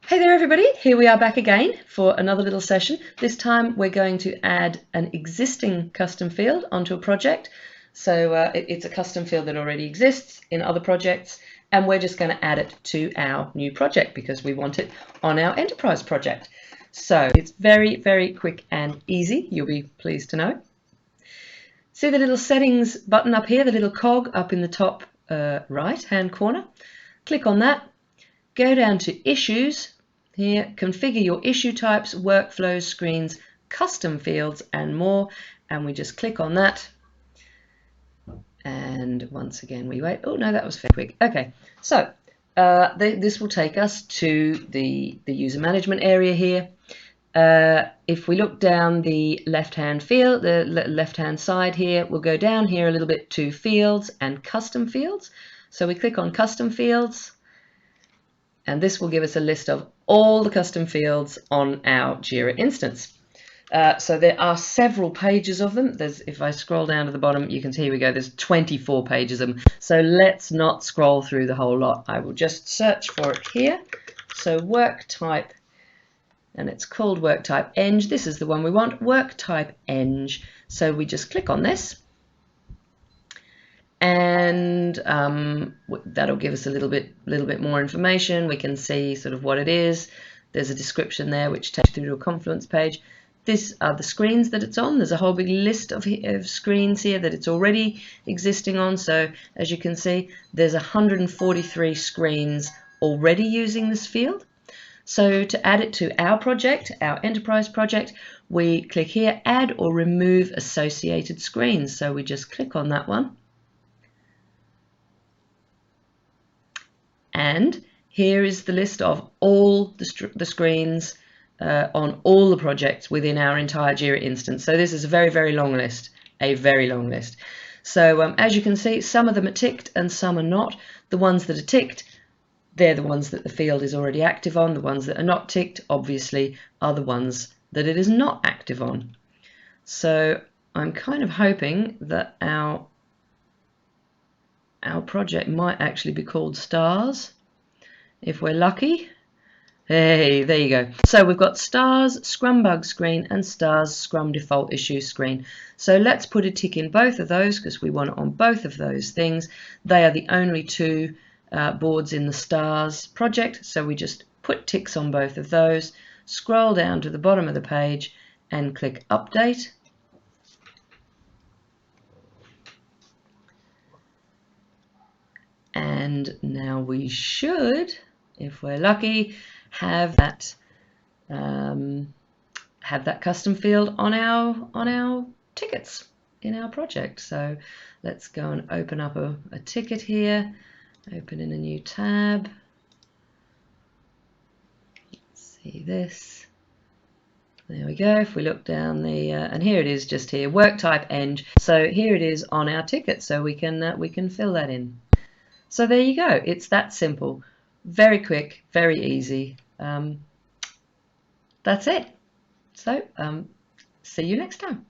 Hey there everybody, here we are back again for another little session. This time we're going to add an existing custom field onto a project. So it's a custom field that already exists in other projects, and we're just going to add it to our new project because we want it on our enterprise project. So it's very, very quick and easy, you'll be pleased to know. See the little settings button up here, the little cog up in the top right hand corner? Click on that, go down to Issues. Here, configure your issue types, workflows, screens, custom fields, and more. And we just click on that. And once again, we wait. Oh, no, that was very quick. Okay, so this will take us to the user management area here. If we look down the left-hand field, the left-hand side here, we'll go down here a little bit to Fields and Custom Fields. So we click on Custom Fields. And this will give us a list of all the custom fields on our Jira instance. So there are several pages of them. If I scroll down to the bottom, you can see, here we go, there's 24 pages of them. So let's not scroll through the whole lot. I will just search for it here. So work type, and it's called work type eng. This is the one we want, work type eng. So we just click on this. And that'll give us a little bit more information. We can see sort of what it is. There's a description there which takes you through to a Confluence page. These are the screens that it's on. There's a whole big list of screens here that it's already existing on. So as you can see, there's 143 screens already using this field. So to add it to our project, our enterprise project, we click here, add or remove associated screens. So we just click on that one. And here is the list of all the screens on all the projects within our entire Jira instance. So this is a very, very long list, a very long list. So as you can see, some of them are ticked and some are not. The ones that are ticked, they're the ones that the field is already active on. The ones that are not ticked, obviously, are the ones that it is not active on. So I'm kind of hoping that our project might actually be called Stars, if we're lucky. Hey, there you go. So we've got Stars Scrum Bug screen and Stars Scrum Default Issue screen. So let's put a tick in both of those because we want it on both of those things. They are the only two boards in the Stars project, so we just put ticks on both of those, scroll down to the bottom of the page and click Update. And now we should, if we're lucky, have that custom field on our tickets in our project. So let's go and open up a ticket here, open in a new tab. Let's see this. There we go. If we look down and here it is, just here, work type eng. So here it is on our ticket, so we can fill that in. So there you go. It's that simple. Very quick, very easy. That's it. So see you next time.